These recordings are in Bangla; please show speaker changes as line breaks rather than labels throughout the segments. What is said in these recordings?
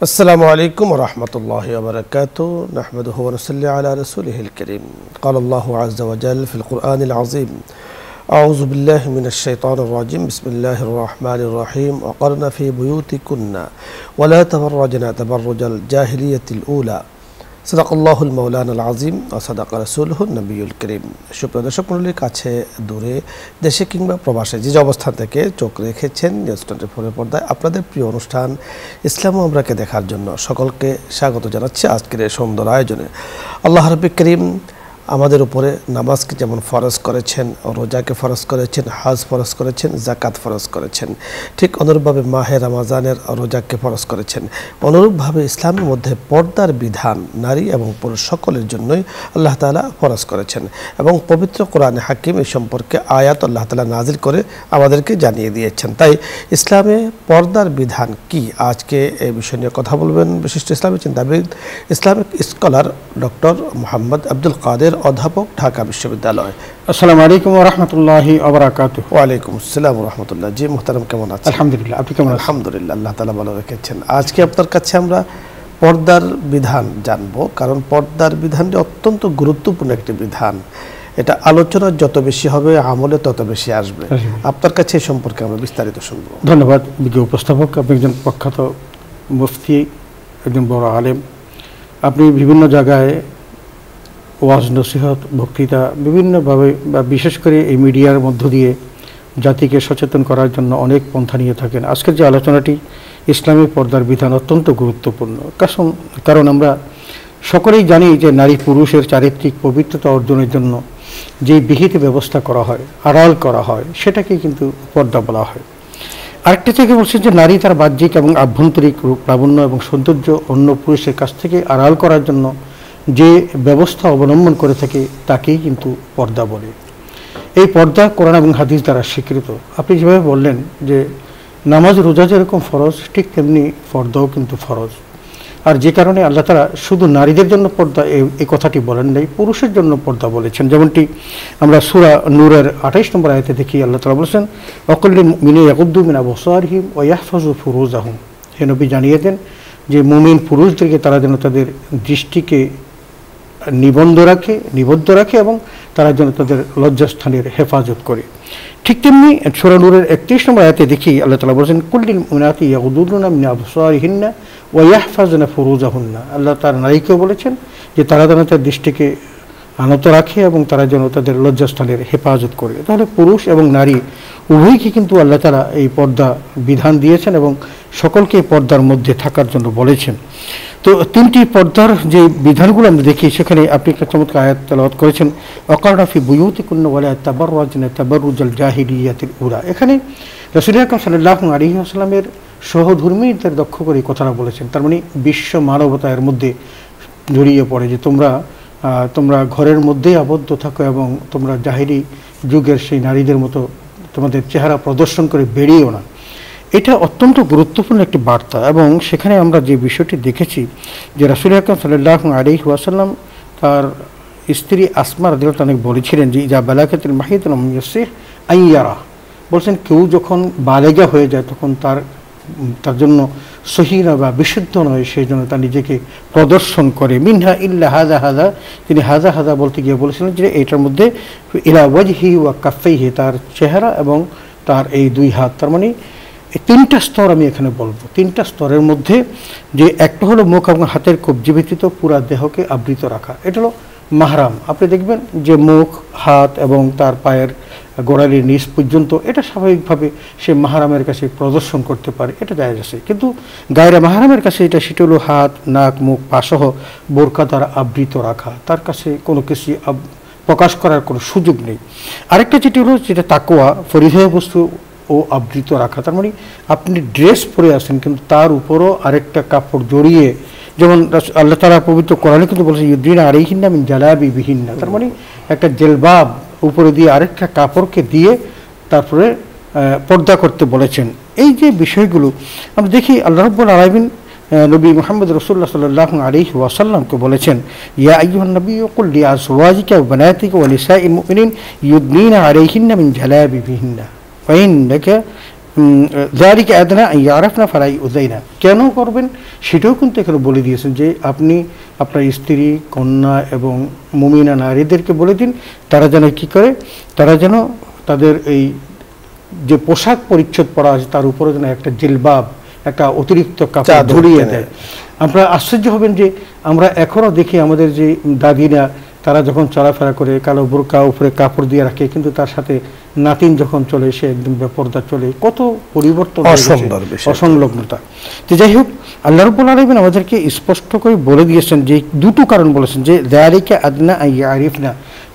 السلام عليكم ورحمة الله وبركاته نحمده ونصلي على رسوله الكريم قال الله عز وجل في القرآن العظيم أعوذ بالله من الشيطان الرجيم بسم الله الرحمن الرحيم وقرن في بيوتكن ولا تبرجن تبرج الجاهلية الأولى صدق الله المولانا العظيم وصدق رسوله النبي الكريم সুপ্রিয় দর্শক মণ্ডলীর কাছে দূরে দেশে কিংবা প্রবাসে যে অবস্থান থেকে চোখ রেখেছেন নিউজ 24 পর্দায় আপনাদের প্রিয় অনুষ্ঠান ইসলাম ও আমরাকে দেখার জন্য সকলকে স্বাগত জানাচ্ছি আজকের এই সুন্দর আয়োজনে। আল্লাহ রাব্বুল কারীম আমাদের উপরে নামাজকে যেমন ফরজ করেছেন, রোজাকে ফরজ করেছেন, হজ ফরজ করেছেন, যাকাত ফরজ করেছেন, ঠিক অনুরূপভাবে মাহে রমজানের রোজাকে ফরজ করেছেন। অনুরূপভাবে ইসলামের মধ্যে পর্দার বিধান নারী এবং পুরুষ সকলের জন্যই আল্লাহ তাআলা ফরজ করেছেন এবং পবিত্র কোরআনে হাকিম এই সম্পর্কে আয়াত আল্লাহ তাআলা নাজিল করে আমাদেরকে জানিয়ে দিয়েছেন। তাই ইসলামে পর্দার বিধান কি, আজকে এই বিষয় নিয়ে কথা বলবেন বিশিষ্ট ইসলামী চিন্তাবিদ Islamic scholar doctor Mohammad Abdul Kader, অধ্যাপক, ঢাকা বিশ্ববিদ্যালয়।
আসসালামু আলাইকুম ওয়া রাহমাতুল্লাহি ওয়া বারাকাতুহু।
ওয়া আলাইকুম আসসালাম ওয়া রাহমাতুল্লাহ। জি মুহতারাম, কেমন আছেন?
আলহামদুলিল্লাহ, আপনি কেমন আছেন?
আলহামদুলিল্লাহ, আল্লাহ তাআলা ভালো রেখেছেন। আজকে আপনার কাছে আমরা পর্দার বিধান জানবো, কারণ পর্দার বিধানটি অত্যন্ত গুরুত্বপূর্ণ একটি বিধান। এটা আলোচনা যত বেশি হবে আমলে তত বেশি আসবে। আপনার কাছে এই সম্পর্কে আমরা বিস্তারিত শুনবো।
ধন্যবাদ বিজ্ঞ উপস্থাপক। আপনি একজন প্রখ্যাত মুফতি, একজন বড় আলেম। আপনি বিভিন্ন জায়গায় ওয়াজ নসিহত, বক্তৃতা বিভিন্নভাবে বা বিশেষ করে এই মিডিয়ার মধ্য দিয়ে জাতিকে সচেতন করার জন্য অনেক পন্থা নিয়ে থাকেন। আজকের যে আলোচনাটি ইসলামী পর্দার বিধান অত্যন্ত গুরুত্বপূর্ণ, কারণ আমরা সকলেই জানি যে নারী পুরুষের চারিত্রিক পবিত্রতা অর্জনের জন্য যে বিহিত ব্যবস্থা করা হয়, আড়াল করা হয়, সেটাকে কিন্তু পর্দা বলা হয়। আরেকটা থেকে বলছেন যে নারী তার বাহ্যিক এবং আভ্যন্তরিক রূপ লাবণ্য এবং সৌন্দর্য অন্য পুরুষের কাছ থেকে আড়াল করার জন্য যে ব্যবস্থা অবলম্বন করে থাকে তাকেই কিন্তু পর্দা বলে। এই পর্দা কোরআন এবং হাদিস দ্বারা স্বীকৃত। আপনি যেভাবে বললেন যে নামাজ রোজা যেরকম ফরজ, ঠিক তেমনি পর্দাও কিন্তু ফরজ। আর যে কারণে আল্লাহ তাআলা শুধু নারীদের জন্য পর্দা এই কথাটি বলেন নাই, পুরুষের জন্য পর্দা বলেছেন। যেমনটি আমরা সূরা নূরের 28 নম্বর আয়াতে দেখি, আল্লাহ তাআলা বলেছেন ওয়াকুল্লিল মুমিনিনা ইয়াগুদ্দু মিন আবসারিহিম ওয়া ইয়াহফাযু ফুরুজাহুম। হে নবী জানিয়ে দেন যে মুমিন পুরুষদেরকে তারা যেন তাদের দৃষ্টিকে নিবদ্ধ রাখে এবং তারা যেন তাদের লজ্জাস্থানের হেফাজত করে। ঠিক তেমনি সূরা নূরের 31 নম্বর আয়াতে দেখি আল্লাহ তাআলা বলেছেন কুল্লিল মুমিনাতি ইয়াগুদ্দুনা মিন আবসারিহিন্না ওয়া ইয়াহফাযনা ফুরুজাহুন্না। আল্লাহ তার নারীকেও বলেছেন যে তারা যেন তার দৃষ্টিকে আনত রাখে এবং তারা যেন তাদের লজ্জাস্থানের হেফাজত করে। তাহলে পুরুষ এবং নারী উভয়কে কিন্তু আল্লাহ তাআলা এই পর্দা বিধান দিয়েছেন এবং সকলকে পর্দার মধ্যে থাকার জন্য বলেছেন। তো তিনটি পর্দার যে বিধানগুলো আমরা দেখি, সেখানে আপনি একটা চমৎকার আয়াত তেলাওয়াত করেছেন ওয়াকারনা ফি বুয়ুতিকুন্না ওয়ালা তাবাররাজনা তাবাররুজাল জাহিলিয়াতিল উলা। এখানে রাসূল আকরাম সাল্লাল্লাহু আলাইহি ওয়াসাল্লামের সহধর্মীদের দক্ষ করে কথাটা বলেছেন। তার মানে বিশ্ব মানবতা এর মধ্যে জড়িয়ে পড়ে যে তোমরা ঘরের মধ্যেই আবদ্ধ থাকো এবং তোমরা জাহিলি যুগের সেই নারীদের মতো তোমাদের চেহারা প্রদর্শন করে বেরিয়েও না। এটা অত্যন্ত গুরুত্বপূর্ণ একটি বার্তা। এবং সেখানে আমরা যে বিষয়টি দেখেছি যে রাসূল আকরাম সাল্লাল্লাহু আলাইহি ওয়াসাল্লাম তার স্ত্রী আসমা রাদিয়াল্লাহু আনহা বলেছিলেন যে ইজা বালাগাতিল মাহিদ লাম ইয়াসিহ আইয়ারা, বলছেন কেউ যখন বালেগা হয়ে যায় তখন তার জন্য সহিহ বা বিশুদ্ধ নয়, সেই জন্য তার নিজেকে প্রদর্শন করে। মিনহা ইল্লা হাযা হাযা, তিনি হাযা হাযা বলতে গিয়ে বলেছিলেন যে এটার মধ্যে ইলা ওয়াজহি ওয়া কাফাইহি, তার চেহারা এবং তার এই দুই হাত। তার মানে এই তিনটা স্তর আমি এখানে বলবো। তিনটা স্তরের মধ্যে যে একটা হলো মুখ এবং হাতের কবজি ব্যতীত পুরা দেহকে আবৃত রাখা, এটা হলো মাহরাম। আপনি দেখবেন যে মুখ, হাত এবং তার পায়ের গোড়ালির নিচ পর্যন্ত এটা স্বাভাবিকভাবে সে মাহরামের কাছে প্রদর্শন করতে পারে, এটা জায়েজ আছে। কিন্তু গায়রে মাহরামের কাছে সেটা হলো হাত, নাক, মুখ, পা সহ বোরকা দ্বারা আবৃত রাখা, তার কাছে কোনো কিছু প্রকাশ করার কোনো সুযোগ নেই। আরেকটা যেটি হলো যেটা তাকওয়া, পরিধেয় বস্তু ও আবৃত রাখা। তার মানে আপনি ড্রেস পরে আসেন কিন্তু তার উপরও আরেকটা কাপড় জড়িয়ে, যেমন আল্লাহ তাআলা পবিত্র কোরআনে কিন্তু বলেছেন ইউদিনা আলাইহিন্না মিন জালাবিবিহিন্না। তার মানে একটা জেলবাব উপরে দিয়ে আরেকটা কাপড়কে দিয়ে তারপরে পর্দা করতে বলেছেন। এই যে বিষয়গুলো আমরা দেখি আল্লাহ রাব্বুল আলামিন নবী মুহাম্মদ রাসূলুল্লাহ সাল্লাল্লাহু আলাইহি ওয়াসাল্লামকে বলেছেন ইয়া আইয়ুহান নাবিয়্যু কুল লিআজওয়াজিকা ওয়া বানাতিকা ওয়া নিসাইল মুমিনিন ইউদনিনা আলাইহিন্না মিন জালাবিবিহিন্না ওয়া ইন্নাকা যারিকে আদনা ইয়ারাফনা ফালাই উজাইনা, কেন করবেন সেটাও কিন্তু এখানে বলে দিয়েছেন যে আপনি আপনার স্ত্রী, কন্যা এবং মুমিনা নারীদেরকে বলে দিন তারা যেন কি করে, তারা যেন তাদের এই যে পোশাক পরিচ্ছদ পরা আছে তার উপরে যেন একটা জিলবাব, একটা অতিরিক্ত কাপড় ধরিয়ে দেয়। আপনারা আশ্চর্য হবেন যে আমরা এখনও দেখি আমাদের যে দাদিরা তারা যখন চলাফেরা করে কালো বোরকা উপরে কাপড় দিয়ে রাখে, কিন্তু তার সাথে নাতিন যখন চলে সে একদম বেপরদা চলে, কত পরিবর্তন, অসংলগ্নতা। তো যাই হোক, আল্লাহ রাব্বুল আলামিন আমাদেরকে স্পষ্ট করে বলে দিয়েছেন যে দুটো কারণ বলেছেন যে যারিকা আদনা আরিফনা,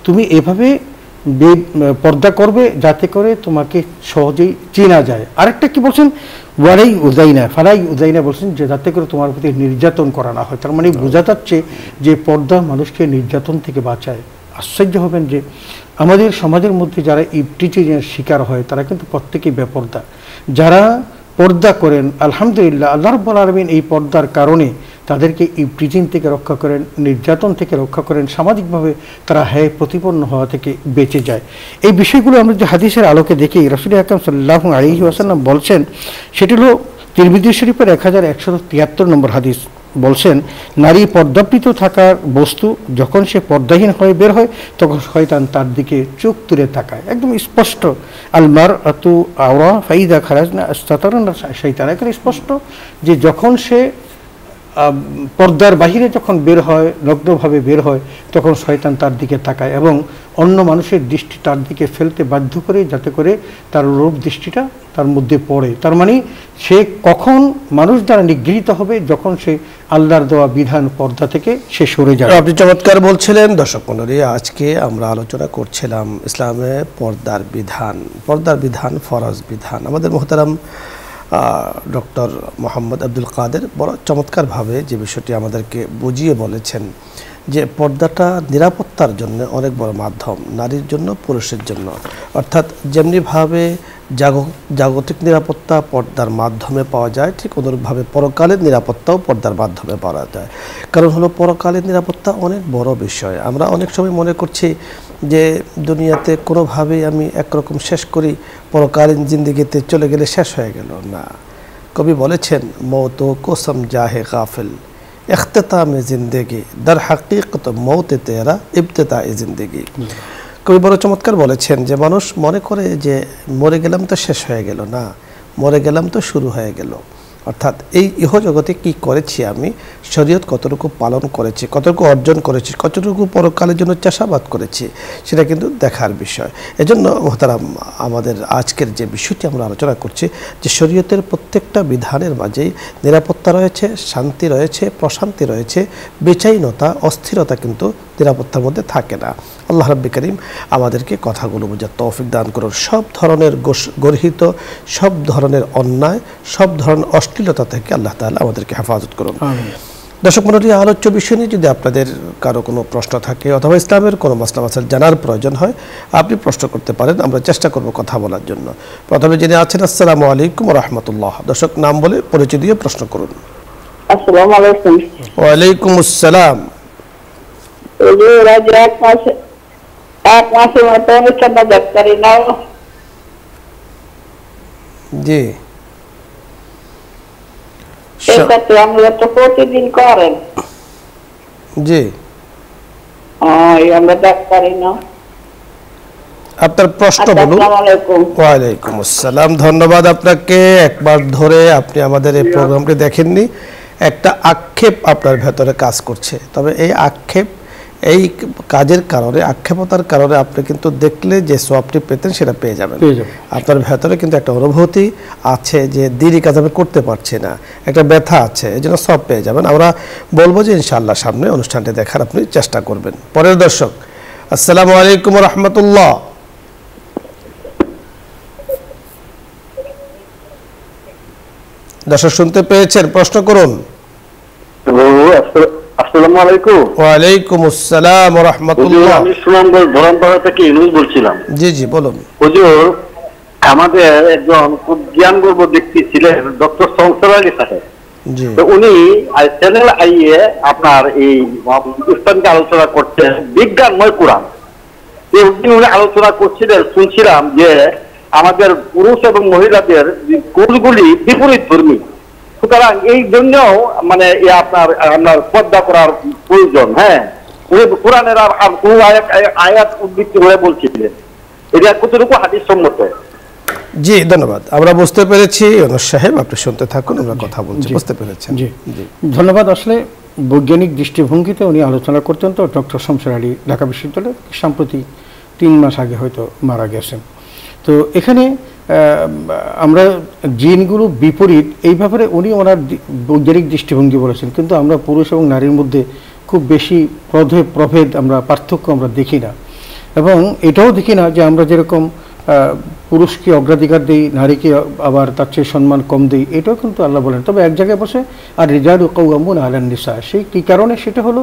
তুমি এভাবে পর্দা করবে যাতে করে তোমাকে সহজেই চেনা যায়। আরেকটা কি বলছেন, ওয়ালাই উজাইনা, ফালাই উজাইনা বলছেন যে যাতে করে তোমার প্রতি নির্যাতন করা না হয়। তার মানে বোঝা যাচ্ছে যে পর্দা মানুষকে নির্যাতন থেকে বাঁচায়। আশ্চর্য হবেন যে আমাদের সমাজের মধ্যে যারা ইভটিজিংয়ের শিকার হয় তারা কিন্তু প্রত্যেকেই বেপর্দা। যারা পর্দা করেন আলহামদুলিল্লাহ, আল্লাহ রাব্বুল আলামিন এই পর্দার কারণে তাদেরকে ইভটিজিং থেকে রক্ষা করেন, নির্যাতন থেকে রক্ষা করেন, সামাজিকভাবে তারা প্রতিপন্ন হওয়া থেকে বেঁচে যায়। এই বিষয়গুলো আমরা যে হাদিসের আলোকে দেখি, রাসূল আকরাম সাল্লাল্লাহু আলাইহি ওয়াসাল্লাম বলছেন, সেটি হলো তিরমিজি শরীফের 1173 নম্বর হাদিস। বলছেন, নারী পর্দাবৃত থাকার বস্তু, যখন সে পর্দাহীন হয়ে বের হয় তখন শয়তান তার দিকে চোখ তুলে তাকায়। একদম স্পষ্ট, আল মারআতু আওরা ফাইদা খারাজনা আস্তাতারনা শাইতান, এখানে স্পষ্ট যে যখন সে পর্দার বাহিরে যখন বের হয়, নগ্নভাবে বের হয়, তখন শয়তান তার দিকে তাকায় এবং অন্য মানুষের দৃষ্টি তার দিকে ফেলতে বাধ্য করে যাতে করে তার রূপ দৃষ্টিটা তার মধ্যে পড়ে। তার মানে সে কখন মানুষ দ্বারা নিগৃহীত হবে, যখন সে আল্লাহর দেওয়া বিধান পর্দা থেকে সে সরে যাবে।
আপনি চমৎকার বলছিলেন। দর্শক মণ্ডলী, আজকে আমরা আলোচনা করছিলাম ইসলামে পর্দার বিধান, পর্দার বিধান, ফরজ বিধান। আমাদের মোহতারাম ডক্টর মোহাম্মদ আব্দুল কাদের বড় চমৎকারভাবে যে বিষয়টি আমাদেরকে বুঝিয়ে বলেছেন যে পর্দাটা নিরাপত্তার জন্য অনেক বড় মাধ্যম, নারীর জন্য, পুরুষের জন্য। অর্থাৎ যেমনিভাবে জাগতিক নিরাপত্তা পর্দার মাধ্যমে পাওয়া যায়, ঠিক অনুরূপভাবে পরকালের নিরাপত্তাও পর্দার মাধ্যমে পাওয়া যায়। কারণ হলো পরকালের নিরাপত্তা অনেক বড় বিষয়। আমরা অনেক সময় মনে করছি যে দুনিয়াতে কোনোভাবেই আমি একরকম শেষ করি, পরকালীন জিন্দিগিতে চলে গেলে শেষ হয়ে গেল না। কবি বলেছেন, মৌত কোসম জাহে গাফিল ইখতিতামে জিন্দেগি দর হাকিকত মৌতে তেরা ইবতিদায়ে জিন্দেগি। কবি বড় চমৎকার বলেছেন যে মানুষ মনে করে যে মরে গেলাম তো শেষ হয়ে গেল, না, মরে গেলাম তো শুরু হয়ে গেল। অর্থাৎ এই ইহজগতে কি করেছি আমি, শরীয়ত কতটুকু পালন করেছি, কতটুকু অর্জন করেছি, কতটুকু পরকালের জন্য চাষাবাদ করেছি, সেটা কিন্তু দেখার বিষয়। এজন্য মোহতারাম, আমাদের আজকের যে বিষয়টি আমরা আলোচনা করছি যে শরীয়তের প্রত্যেকটা বিধানের মাঝেই নিরাপত্তা রয়েছে, শান্তি রয়েছে, প্রশান্তি রয়েছে, বেচাইনতা, অস্থিরতা কিন্তু নিরাপত্তার মধ্যে থাকে না। আল্লাহ রাব্বুল কারীম আমাদেরকে কথাগুলো বোঝার তৌফিক দান করুন। সব ধরনের গর্হিত, সব ধরনের অন্যায়, সব ধরনের অশ্লীলতা থেকে আল্লাহ তাআলা আমাদেরকে হেফাজত করুন। দর্শক মণ্ডলী, আলোচ্য বিষয় নিয়ে যদি আপনাদের কারো কোনো প্রশ্ন থাকে অথবা ইসলামের কোনো মাসলা মাসাইল জানার প্রয়োজন হয়, আপনি প্রশ্ন করতে পারেন, আমরা চেষ্টা করব কথা বলার জন্য। প্রথমে যিনি আছেন, আসসালামু আলাইকুম ওয়া রাহমাতুল্লাহ। দর্শক নাম বলে পরিচয় দিয়ে প্রশ্ন করুন।
আসসালামু আলাইকুম।
ওয়া আলাইকুম আসসালাম।
এই যে রাজা এক মাসের মতো আমি কেনা ডাক্তারি নাও।
জি,
এটা তো আমরা তো প্রতিদিন করেন।
জি,
আমরা ডাক্তারি নাও।
আপনার প্রশ্ন বলুন।
আসসালামু আলাইকুম।
ওয়া আলাইকুম আসসালাম। ধন্যবাদ আপনাকে। একবার ধরে আপনি আমাদের এই প্রোগ্রামটি দেখেননি, একটা আক্ষেপ আপনার ভেতরে কাজ করছে। তবে এই আক্ষেপ, এই কাজের কারণে, আক্ষেপতার কারণে আপনি কিন্তু দেখলে যে সওয়াবটি পেতেন সেটা পেয়ে যাবেন। আপনার ভেতরে কিন্তু একটা অনুভূতি আছে যে দিনই কাজ আমি করতে পারছি না, একটা ব্যথা আছে, এই জন্য সওয়াব পেয়ে যাবেন। আমরা বলবো যে ইনশাআল্লাহ সামনে অনুষ্ঠানটি দেখার আপনি চেষ্টা করবেন। পরের দর্শক, আসসালামু আলাইকুম ওয়া রাহমাতুল্লাহ। দর্শক শুনতে পেয়েছেন? প্রশ্ন করুন।
আসসালামু আলাইকুম।
ওয়া আলাইকুম আসসালাম ওয়া রাহমাতুল্লাহ।
আমি সুনামগঞ্জ ধরমপাড়া থেকে ইউনুস বলছিলাম।
জি জি, বলুন।
হুজুর, আমাদের একজন খুব জ্ঞানগর্ভ ব্যক্তি ছিলেন ডক্টর সংসার আলী সাহেব।
জি,
তো উনি চ্যানেল আইয়ে আপনার এই ইসলামকে আলোচনা করছেন, বিজ্ঞানময় কোরআন। উনি আলোচনা করছিলেন, শুনছিলাম যে আমাদের পুরুষ এবং মহিলাদের কোষগুলি বিপরীত ধর্মী, সুতরাং এই জন্যও মানে আপনার পর্দা করার প্রয়োজন। হ্যাঁ, উনি কোরআনের আর কোন আয়াত উদ্ধৃতি করে বলছিলেন, এটা কতটুকু হাদিস সম্মত?
জি ধন্যবাদ, আমরা বুঝতে পেরেছি। অনুজ সাহেব আপনি শুনতে থাকুন, আমরা কথা বলছি। বুঝতে পেরেছেন?
জি ধন্যবাদ। আসলে বৈজ্ঞানিক দৃষ্টিভঙ্গিতে উনি আলোচনা করতেন। তো ডক্টর শমশের আলী ঢাকা বিশ্ববিদ্যালয়ে সম্প্রতি 3 মাস আগে হয়তো মারা গেছেন। তো এখানে আমরা জিনগুলো বিপরীত এই ব্যাপারে উনি ওনার বৈজ্ঞানিক দৃষ্টিভঙ্গি বলেছেন, কিন্তু আমরা পুরুষ এবং নারীর মধ্যে খুব বেশি প্রভেদ আমরা পার্থক্য আমরা দেখি না, এবং এটাও দেখি না যে আমরা যেরকম পুরুষকে অগ্রাধিকার দিই, নারীকে আবার তার চেয়ে সম্মান কম দিই, এটাও কিন্তু আল্লাহ বলেন। তবে এক জায়গায় বসে আর রিজালু কাওয়ামুনা আলান নিসা, সেই কী কারণে সেটা হলো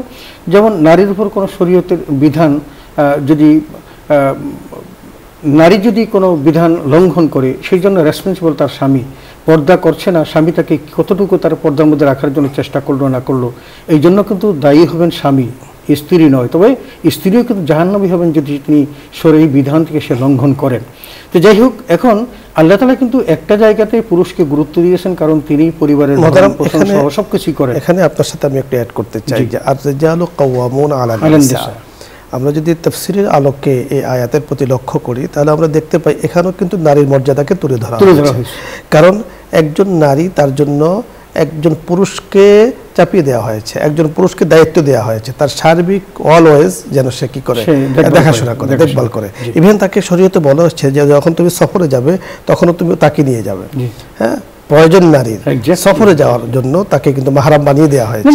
যেমন নারীর উপর কোনো শরীয়তের বিধান যদি নারী যদি কোনো বিধান লঙ্ঘন করে সেই জন্য রেসপন্সিবল তার স্বামী, পর্দা করছে না, স্বামী তাকে কতটুকু তার পর্দার মধ্যে রাখার জন্য চেষ্টা করলো না করলো, এই জন্য কিন্তু দায়ী হবেন স্বামী, স্ত্রী নয়। তবে স্ত্রীও কিন্তু জাহান্নামী হবেন যদি তিনি শরীয়ী বিধান থেকে সে লঙ্ঘন করেন। তো যাই হোক, এখন আল্লাহ তাআলা কিন্তু একটা জায়গাতে পুরুষকে গুরুত্ব দিয়েছেন, কারণ তিনি পরিবারের সবকিছু করেন।
এখানে আপনার সাথে আমি একটু অ্যাড করতে চাই যে আর-রিজালু কাওয়ামুনা আলান নিসা, আমরা যদি তাফসীরের আলোকে এই আয়াতের প্রতি লক্ষ্য করি তাহলে আমরা দেখতে পাই এখানেও কিন্তু নারীর মর্যাদাকে তুলে ধরা হয়েছে। কারণ একজন নারী, তার জন্য একজন পুরুষকে চাপিয়ে দেওয়া হয়েছে, একজন পুরুষকে দায়িত্ব দেওয়া হয়েছে তার সার্বিক অলওয়েজ যেন সে কি করে, দেখাশোনা করে, দেখভাল করে। ইভেন তাকে শরীয়তে বলা হচ্ছে যে যখন তুমি সফরে যাবে তখনও তুমি তাকে নিয়ে যাবে। হ্যাঁ, প্রয়োজন নারীর সফরে যাওয়ার জন্য তাকে কিন্তু মাহরাম বানিয়ে দেওয়া হয়েছে।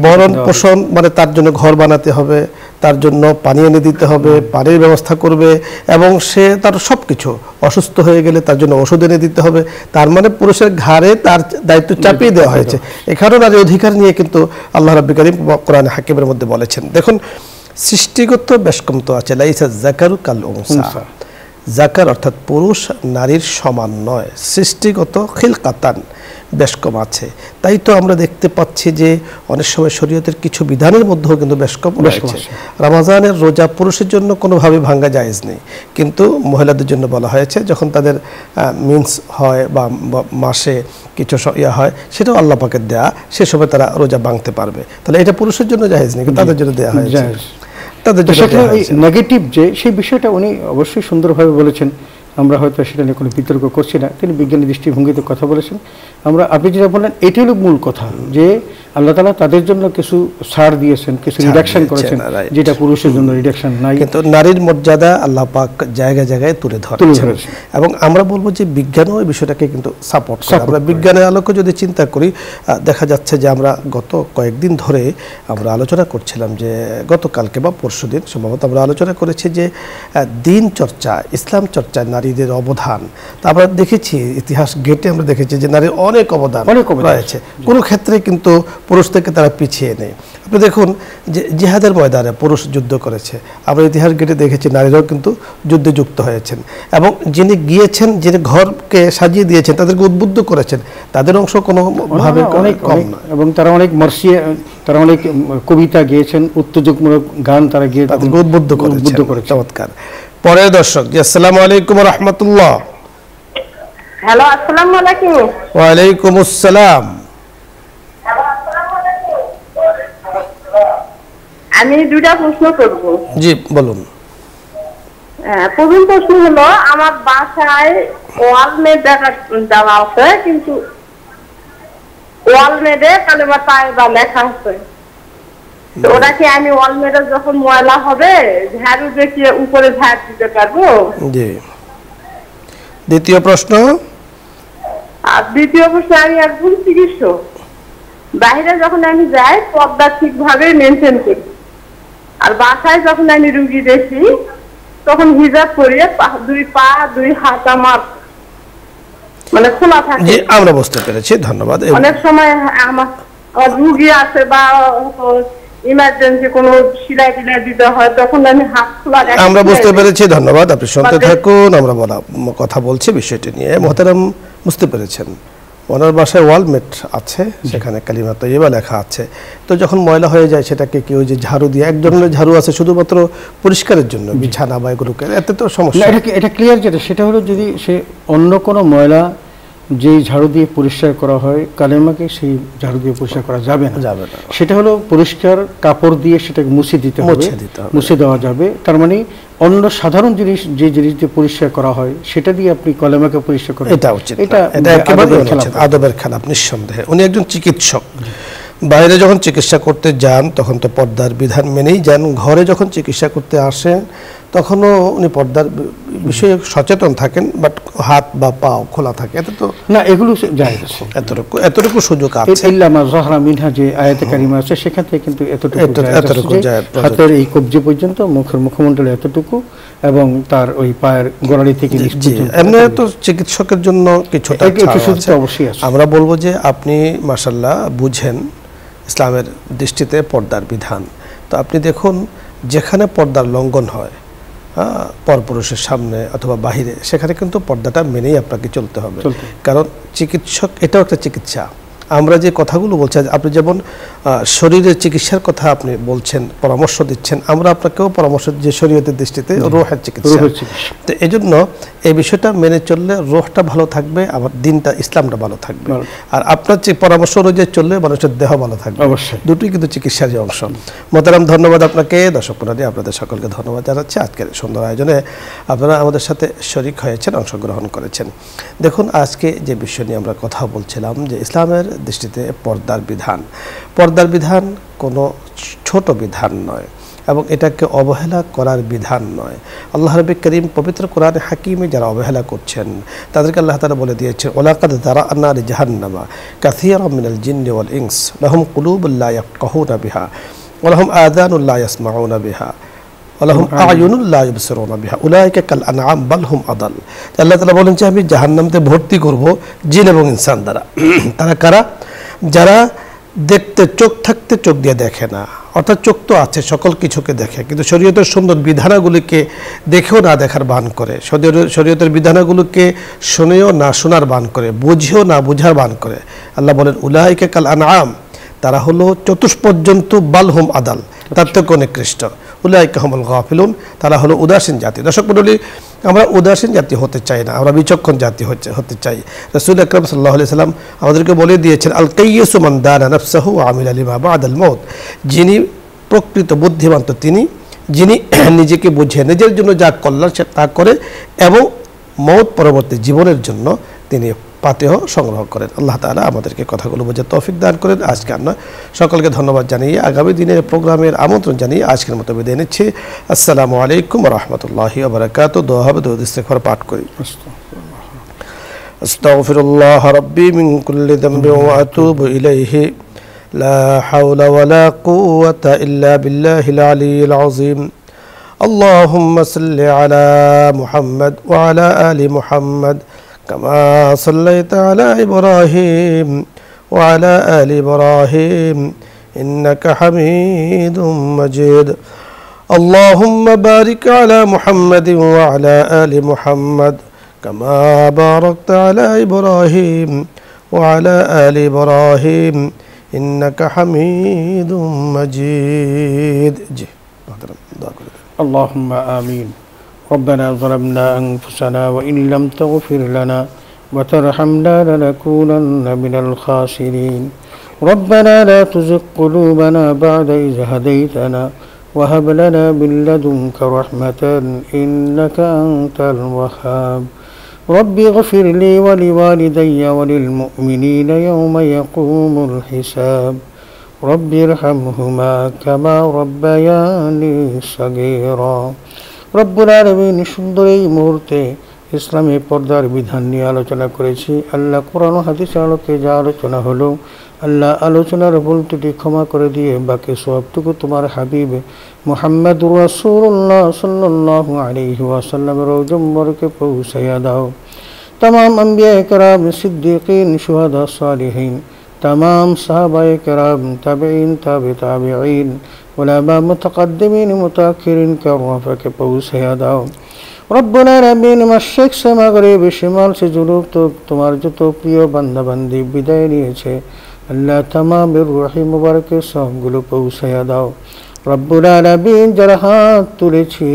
ভরণ পোষণ মানে তার জন্য ঘর বানাতে হবে, তার জন্য পানি এনে দিতে হবে, পানির ব্যবস্থা করবে, এবং সে তার সবকিছু, অসুস্থ হয়ে গেলে তার জন্য ওষুধ এনে দিতে হবে। তার মানে পুরুষের ঘাড়ে তার দায়িত্ব চাপিয়ে দেওয়া হয়েছে। এখানেও নারী অধিকার নিয়ে কিন্তু আল্লাহ রাব্বুল কারীম কোরআন হাকিমের মধ্যে বলেছেন। দেখুন, সৃষ্টিগত বেশ কম তো আছে, লাইসা যাকারু কাল উনসা, জাকার অর্থাৎ পুরুষ নারীর সমান নয়, সৃষ্টিগত খিলকাতান বেশ কম আছে। তাই তো আমরা দেখতে পাচ্ছি যে অনেক সময় শরীয়তের কিছু বিধানের মধ্যেও কিন্তু বেশ কম রয়েছে। রমজানের রোজা পুরুষের জন্য কোনোভাবে ভাঙ্গা জায়েজ নেই, কিন্তু মহিলাদের জন্য বলা হয়েছে যখন তাদের মিন্স হয় বা মাসে কিছু হয়, সেটাও আল্লাহ পাকের দেয়া, সে সময় তারা রোজা ভাঙতে পারবে। তাহলে এটা পুরুষের জন্য জায়েজ নেই, কিন্তু তাদের জন্য দেওয়া হয়েছে।
নেগেটিভ যে সেই বিষয়টা উনি অবশ্যই সুন্দরভাবে বলেছেন, আমরা হয়তো সেটা নিয়ে কোনো বিতর্ক করছি না। তিনি বিজ্ঞানী দৃষ্টিভঙ্গিতে কথা বলেছেন। আপনি যেটা বললেন এটাই হলো মূল কথা, যে আল্লাহ তাআলা তাদের জন্য কিছু ছাড় দিয়েছেন, কিছু রিডাকশন করেছেন, যেটা পুরুষের জন্য রিডাকশন নাই।
কিন্তু নারীর মর্যাদা আল্লাহ পাক জায়গায় জায়গায় তুলে ধরেছেন, এবং আমরা বলবো যে বিজ্ঞানও এই বিষয়টাকে কিন্তু সাপোর্ট করে। আমরা বিজ্ঞানের আলোকে যদি চিন্তা করি, দেখা যাচ্ছে যে আমরা গত কয়েকদিন ধরে আমরা আলোচনা করছিলাম, যে গতকালকে বা পরশুদিন সম্ভবত আমরা আলোচনা করেছি যে দিন চর্চা, ইসলাম চর্চায় নারীদের অবদান। তা আমরা দেখেছি ইতিহাস ঘেটে আমরা দেখেছি যে নারীর অনেক অবদান রয়েছে, কোনো ক্ষেত্রে কিন্তু পুরুষ থেকে তারা পিছিয়ে নেই। আপনি দেখুন যে জিহাদের ময়দানে পুরুষ যুদ্ধ করেছে, আমরা ইতিহাস ঘেটে দেখেছি নারীরাও কিন্তু যুদ্ধে যুক্ত হয়েছেন, এবং যিনি গিয়েছেন, যিনি ঘরকে সাজিয়ে দিয়েছেন, তাদেরকে উদ্বুদ্ধ করেছেন, তাদের অংশ কোনোভাবে অনেক কম না।
এবং তারা অনেক মার্সিয়া, তারা অনেক কবিতা গিয়েছেন, উত্তেজকমূলক গান তারা গিয়ে
তাদেরকে উদ্বুদ্ধ করেছেন। চমৎকার। পরের দর্শক, জি আসসালামু আলাইকুম ওয়া রাহমাতুল্লাহ।
হ্যালো, আসসালামু আলাইকুম।
ওয়া আলাইকুম আসসালাম।
আমি দুইটা প্রশ্ন করব।
জি বলুন।
প্রথম প্রশ্ন হলো, আমার বাসায় ওয়ালমেট দেওয়া আছে, কিন্তু ওয়ালমেটে কালেমা তাইবা লেখা আছে। তো ওটা কি আমি ওয়ালমেটে যখন ময়লা হবে ঝাড়ু দেখিয়ে উপরে ঝাড় দিতে পারবো?
জি। দ্বিতীয় প্রশ্ন।
আর দ্বিতীয় প্রশ্ন, আমি একজন চিকিৎসক, বাইরে যখন আমি যাই পর্দা ঠিকভাবে মেনটেন করি, আর বাসায় যখন আমি রুগী দেখি তখন হিজাব পরিয়ে দুই পা দুই হাত আমার মানে খোলা থাকে।
জি, আমরা বুঝতে পেরেছি, ধন্যবাদ।
অনেক সময় আমার রুগী আছে বা ইমার্জেন্সি কোনো সিলাই টিলাই দিতে হয়, তখন আমি হাত খোলা রাখি।
আমরা বুঝতে পেরেছি, ধন্যবাদ। আপনি শুনতে থাকুন, আমরা কথা বলছি বিষয়টি নিয়ে। মোহতারাম বুঝতে পেরেছেন, ওনার বাসায় ওয়ালমেট আছে, সেখানে কালিমা তৈয়বা লেখা আছে। তো যখন ময়লা হয়ে যায় সেটাকে কেউ যে ঝাড়ু দিয়ে, এক ধরনের ঝাড়ু আছে শুধুমাত্র পরিষ্কারের জন্য, বিছানা বা এগুলোকে, এতে তো সমস্যা।
এটা ক্লিয়ার, যেটা সেটা হলো যদি সে অন্য কোনো ময়লা যেই ঝাড়ু দিয়ে পরিষ্কার করা হয় কালেমাকে সেই ঝাড়ু দিয়ে পরিষ্কার করা যাবে না, সেটা হলো পরিষ্কার কাপড় দিয়ে সেটাকে মুছে দিতে হবে, মুছে দেওয়া যাবে। তার মানে অন্য সাধারণ জিনিস যে জিনিস দিয়ে পরিষ্কার করা হয় সেটা দিয়ে আপনি কলেমাকে পরিষ্কার করেন,
এটা উচিত, এটা একেবারে আদবের খেলাপ নিঃসন্দেহে। উনি একজন চিকিৎসক, বাইরে যখন চিকিৎসা করতে যান তখন তো পর্দার বিধান মেনেই যান, ঘরে যখন চিকিৎসা করতে আসেন তখনও উনি পর্দার বিষয়ে সচেতন থাকেন, বাট হাত বা পা খোলা থাকে, এতে তো
না, এগুলো জায়েজ আছে,
এতটুকু সুযোগ আছে।
ইল্লা মা যাহরা মিনহা যে আয়াতে কারিমা আছে সেখান থেকে কিন্তু এতটুকু জায়েজ, হাতের এই কবজি পর্যন্ত, মুখের মুখমণ্ডল এতটুকু, এবং তার ওই পায়ের গোড়ালি থেকে নিচ পর্যন্ত।
এমনি তো চিকিৎসকের জন্য কিছুটা
অবশ্যই আছে।
আমরা বলবো যে আপনি মাশাআল্লাহ বুঝেন ইসলামের দৃষ্টিতে পর্দার বিধান। তো আপনি দেখুন যেখানে পর্দার লঙ্ঘন হয়, পরপুরুষের সামনে অথবা বাহিরে, সেখানে কিন্তু পর্দাটা মেনেই আপনাকে চলতে হবে, কারণ চিকিৎসক এটাও একটা চিকিৎসা। আমরা যে কথাগুলো বলছি, আপনি যেমন শরীরের চিকিৎসার কথা আপনি বলছেন, পরামর্শ দিচ্ছেন, আমরা আপনাকেও পরামর্শ যে শরীয়তের দৃষ্টিতে রোহের চিকিৎসা। তো এই জন্য এই বিষয়টা মেনে চললে রোহটা ভালো থাকবে, আবার দিনটা ইসলামটা ভালো থাকবে, আর আপনার যে পরামর্শ অনুযায়ী চললে মানুষের দেহ ভালো থাকবে।
অবশ্যই
দুটোই কিন্তু চিকিৎসারই অংশ। মোহতারাম, ধন্যবাদ আপনাকে। দর্শক মণ্ডলী, আপনাদের সকলকে ধন্যবাদ জানাচ্ছি। আজকের সুন্দর আয়োজনে আপনারা আমাদের সাথে শরীক হয়েছেন, অংশগ্রহণ করেছেন। দেখুন, আজকে যে বিষয় নিয়ে আমরা কথা বলছিলাম যে ইসলামের দৃষ্টিতে পর্দার বিধান। পর্দার বিধান কোনো ছোট বিধান নয় এবং এটাকে অবহেলা করার বিধান নয়। আল্লাহ রাব্বুল কারীম পবিত্র কোরআনে হাকিমে যারা অবহেলা করছেন তাদেরকে আল্লাহ তাআলা বলে দিয়েছেন, ওয়ালাকাদ যারা'না লিজাহান্নামা কাসীরাম মিনাল জিন্নি ওয়াল ইনস লাহুম কুলুবুন লা ইয়াফকাহুনা বিহা ওয়া লাহুম আযানুন লা ইয়াসমাউনা বিহা ওয়া লাহুম আ'য়ুনুন লা ইবসিরুনা বিহা উলাইকা কাল আনআম বাল হুম আদাল। আল্লাহ তাআলা বলেন যে আমি জাহান্নামে ভর্তি করব জিন এবং ইনসান দ্বারা। তারা কারা? যারা দেখতে চোখ থাকতে চোখ দিয়ে দেখে না, অর্থাৎ চোখ তো আছে, সকল কিছুকে দেখে, কিন্তু শরীয়তের সুন্দর বিধানাগুলিকে দেখেও না দেখার বান করে, শরীয়তের বিধানাগুলোকে শুনেও না শোনার বান করে, বুঝেও না বুঝার বান করে। আল্লাহ বলেন উলাইকা কাল আনআম, তারা হলো চতুষ্পর্যন্ত বালহুম আদাল, তার থেকে অনেক নিকৃষ্ট। উলাইকা হুমুল গাফিলুন, তারা হলো উদাসীন জাতি। দর্শক মণ্ডলী, আমরা উদাসীন জাতি হতে চাই না, আমরা বিচক্ষণ জাতি হতে চাই। রাসূল আকরাম সাল্লাল্লাহু আলাইহি সাল্লাম আমাদেরকে বলে দিয়েছেন, আল কাইয়্যিসু মান দানা নাফসাহু ওয়া আমিলা লিমা বা'দাল মাউত, যিনি প্রকৃত বুদ্ধিমান তো তিনি, যিনি নিজেকে বুঝে নিজের জন্য যা কল্যাণ সে তা করে এবং মওত পরবর্তী জীবনের জন্য তিনি পাতেহ সংগ্রহ করেন। আল্লাহ তাআলা আমাদেরকে কথাগুলো বোঝার তৌফিক দান করেন। আজকে আমরা সকলকে ধন্যবাদ জানিয়ে আগামী দিনের প্রোগ্রামের আমন্ত্রণ জানিয়ে আজকের মতো বিদায় নিচ্ছি। আসসালামু আলাইকুম ওয়া রাহমাতুল্লাহি ওয়া বারাকাতুহু। দোয়া হবে, দরুদ ইস্তিগফার পাঠ করি। আস্তাগফিরুল্লাহ রাব্বি মিন কুল্লি যামবি ওয়া আতুবু ইলাইহি লা হাওলা ওয়া লা কুওয়াতা ইল্লা বিল্লাহিল আলিয়্যিল আযীম। আল্লাহুম্মা সাল্লি আলা মুহাম্মাদ ওয়া আলা আলি মুহাম্মাদ كما صليت على إبراهيم وعلى آل إبراهيم إنك حميد مجيد. اللهم بارك على محمد وعلى آل محمد كما باركت على إبراهيم وعلى آل إبراهيم إنك حميد مجيد.
اللهم آمين. ربنا ظلمنا أنفسنا وإن لم تغفر لنا وترحمنا لنكونن من الخاسرين. ربنا لا تزغ قلوبنا بعد إذ هديتنا وهب لنا من لدنك رحمة إنك أنت الوهاب. رب اغفر لي ولوالدي وللمؤمنين يوم يقوم الحساب. رب ارحمهما كما ربياني صغيرا. রব্বুল আলামিন, সুন্দর এই মুহূর্তে ইসলামী পর্দার বিধান নিয়ে আলোচনা করেছি। আল্লাহ কোরআন ও হাদিসের আলোকে যা আলোচনা হলো, আল্লাহ আলোচনার ভুল ত্রুটি ক্ষমা করে দিয়ে বাকি সবটুকু তোমার হাবিব মুহাম্মদুর রাসূলুল্লাহ সাল্লাল্লাহু আলাইহি ওয়াসাল্লামের রওজা মুবারকে পৌঁছাইয়া দাও। तमाम अंबिया कराम, सिद्दीकीन, शुहदा, सालिहीन, तमाम सहाबाए कराम, ताबईन, ताबे ताबईन, उलमा, मुतक़द्दिमीन, मुताख़िरीन के अरवाफ़ के पहुँचाया दाओ। রব্বুল আলামিন মাশরিক সে মাগরিব শিমাল সে জুনুব তো তোমার যত প্রিয় বান্দা বান্দি বিদায় নিয়েছে আল্লাহ তামামের রূহি মুবারকের সবগুলো পৌঁছায়া দাও। রব্বুল আলামিন যারা হাত তুলেছি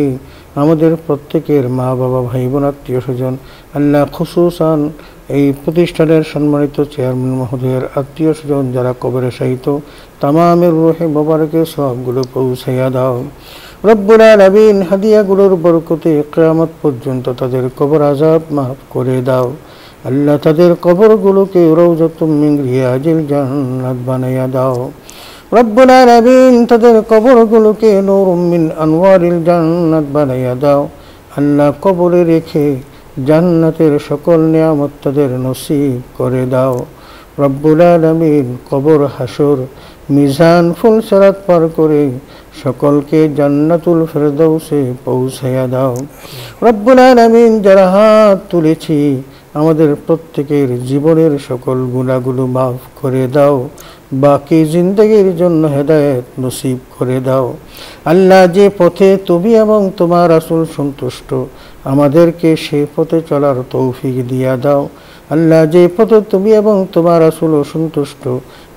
আমাদের প্রত্যেকের মা বাবা ভাই বোন আত্মীয় স্বজন আল্লাহ খুসুসান এই প্রতিষ্ঠানের সম্মানিত চেয়ারম্যান মহোদয়ের আত্মীয় স্বজন যারা কবরে শায়িত তামামের রূহি মুবারকের সবগুলো পৌঁছায়া দাও। রব্বুল আলামিন হাদিয়াগুলোর বরকতে কিয়ামত পর্যন্ত তাদের কবর আযাব মাফ করে দাও। আল্লাহ তাদের কবরগুলোকে রাউযাতুম মিন রিয়াজিল জান্নাত বানায়া দাও। রব্বুল আলামিন তাদের কবরগুলোকে নূরুম মিন আনওয়ারিল জান্নাত বানায়া দাও। আল্লাহ কবরে রেখে জান্নাতের সকল নিয়ামত তাদের নসিব করে দাও। রব্বুল আলামিন কবর হাসর মিজান ফুলসিরাত পার করে সকলকে জান্নাতুল ফেরদাউসে পৌঁছায়া দাও। রব্বুল আলামিন যারা হাত তুলেছি আমাদের প্রত্যেকের জীবনের সকল গুনাহগুলো মাফ করে দাও। বাকি জিন্দগির জন্য হেদায়েত নসিব করে দাও। আল্লাহ যে পথে তুমি এবং তোমার রাসূল সন্তুষ্ট আমাদেরকে সে পথে চলার তৌফিক দিয়া দাও। আল্লাহ যে পথে তুমি এবং তোমার রাসূল সন্তুষ্ট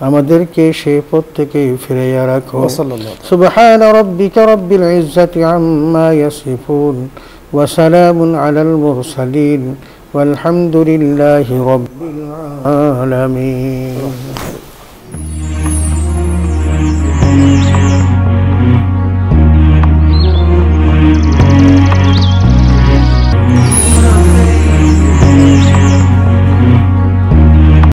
আমাদেরকে সে পথ থেকে ফিরিয়ে রাখো। সুবহান রাব্বিকা রাব্বিল ইজ্জাতি আম্মা ইয়াসিফুন ওয়া সালামুন আলাল মুরসালিন ওয়ালহামদুলিল্লাহি রাব্বিল আলামিন।